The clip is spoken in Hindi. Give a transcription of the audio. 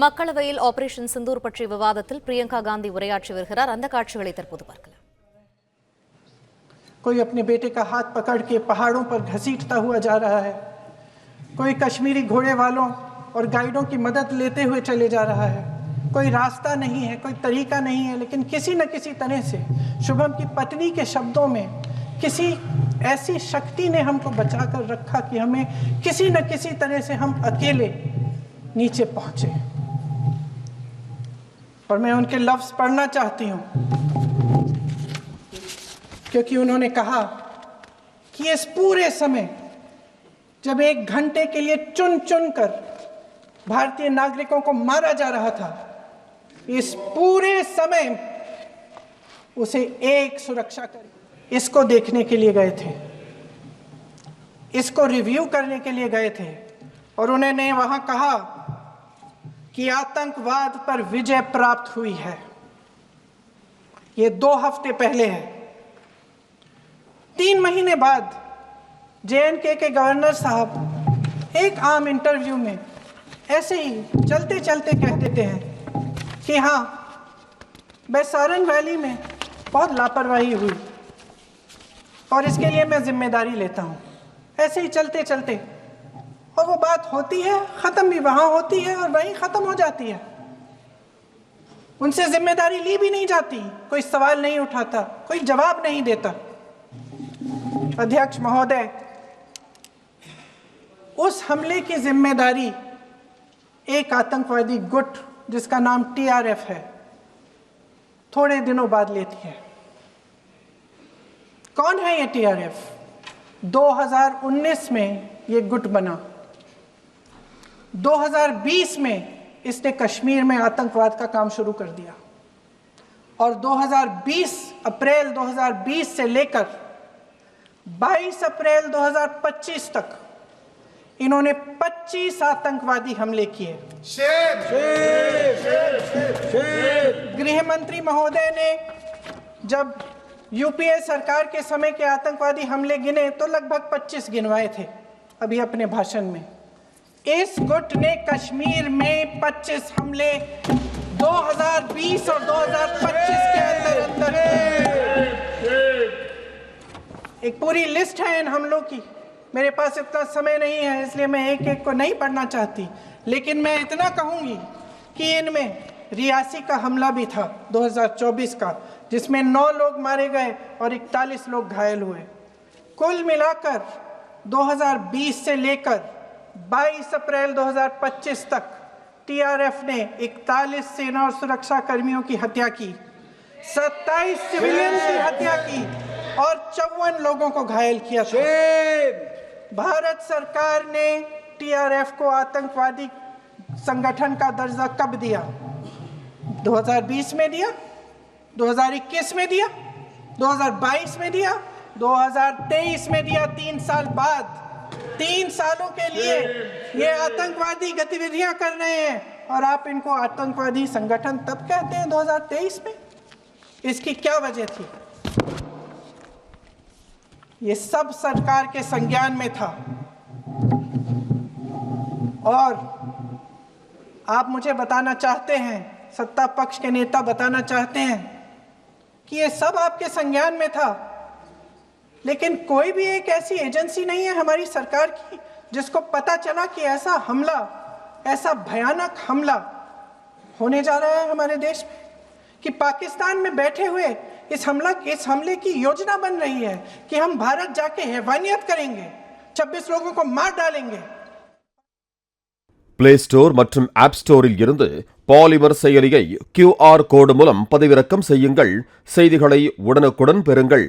மக்களவையில் ஆபரேஷன் சிந்தூர் பற்றிய விவாதத்தில் பிரியங்கா காந்தி உரையாற்றி வருகிறார். அந்த காட்சிகளை தற்போது பார்க்கலாம். कोई अपने बेटे का हाथ पकड़ के पहाड़ों पर घसीटता हुआ जा रहा है, कोई कश्मीरी घोड़े वालों और गाइडों की मदद लेते हुए चले जा रहा है। कोई रास्ता नहीं है, कोई तरीका नहीं है, लेकिन किसी न किसी तरह से शुभम की पत्नी के शब्दों में किसी ऐसी शक्ति ने हमको बचा कर रखा कि हमें किसी न किसी तरह से हम अकेले नीचे पहुंचे। और मैं उनके लफ्ज पढ़ना चाहती हूँ, क्योंकि उन्होंने कहा कि इस पूरे समय जब 1 घंटे के लिए चुन चुन कर भारतीय नागरिकों को मारा जा रहा था, इस पूरे समय उसे एक सुरक्षा कर इसको देखने के लिए गए थे, इसको रिव्यू करने के लिए गए थे। और उन्होंने वहां कहा कि आतंकवाद पर विजय प्राप्त हुई है। ये 2 हफ्ते पहले है। 3 महीने बाद JNK के गवर्नर साहब एक आम इंटरव्यू में ऐसे ही चलते चलते कह देते हैं कि हाँ, बैसारन वैली में बहुत लापरवाही हुई और इसके लिए मैं जिम्मेदारी लेता हूँ। ऐसे ही चलते चलते और वो बात होती है, ख़त्म भी वहाँ होती है और वहीं ख़त्म हो जाती है। उनसे जिम्मेदारी ली भी नहीं जाती, कोई सवाल नहीं उठाता, कोई जवाब नहीं देता। अध्यक्ष महोदय, उस हमले की जिम्मेदारी एक आतंकवादी गुट जिसका नाम TRF है थोड़े दिनों बाद लेती है। कौन है ये TRF? 2019 में ये गुट बना। 2020 में इसने कश्मीर में आतंकवाद का काम शुरू कर दिया और अप्रैल 2020 से लेकर 22 अप्रैल 2025 तक इन्होंने 25 आतंकवादी हमले किए। गृह मंत्री महोदय ने जब UPA सरकार के समय के आतंकवादी हमले गिने तो लगभग 25 गिनवाए थे अभी अपने भाषण में। इस गुट ने कश्मीर में 25 हमले 2020 और 2025 के अंदर एक पूरी लिस्ट है इन हमलों की। मेरे पास इतना समय नहीं है, इसलिए मैं एक एक को नहीं पढ़ना चाहती, लेकिन मैं इतना कहूंगी कि इनमें रियासी का हमला भी था 2024 का, जिसमें 9 लोग मारे गए और 41 लोग घायल हुए। कुल मिलाकर 2020 से लेकर 22 अप्रैल 2025 तक TRF ने 41 सेना और सुरक्षा कर्मियों की हत्या की, 27 सिविलियन की हत्या की और 54 लोगों को घायल किया था। भारत सरकार ने TRF को आतंकवादी संगठन का दर्जा कब दिया? 2020 में दिया, 2021 में दिया, 2022 में दिया, 2023 में दिया। 3 साल बाद, 3 सालों के लिए ये आतंकवादी गतिविधियां कर रहे हैं और आप इनको आतंकवादी संगठन तब कहते हैं 2023 में? इसकी क्या वजह थी? ये सब सरकार के संज्ञान में था। और आप मुझे बताना चाहते हैं, सत्ता पक्ष के नेता बताना चाहते हैं कि ये सब आपके संज्ञान में था, लेकिन कोई भी एक ऐसी एजेंसी नहीं है हमारी सरकार की जिसको पता चला कि ऐसा हमला, ऐसा भयानक हमला होने जा रहा है हमारे देश में, कि पाकिस्तान में बैठे हुए इस हमले की योजना बन रही है कि हम भारत जाके हैवानियत करेंगे, 26 लोगों को मार डालेंगे। प्ले स्टोर மற்றும் ஆப் ஸ்டோரில் இருந்து பாலிமர் செயலியை QR கோடு மூலம் பதிவிறக்கம் செய்யுங்கள். செய்திகளை உடனுக்குடன் பெறுங்கள்.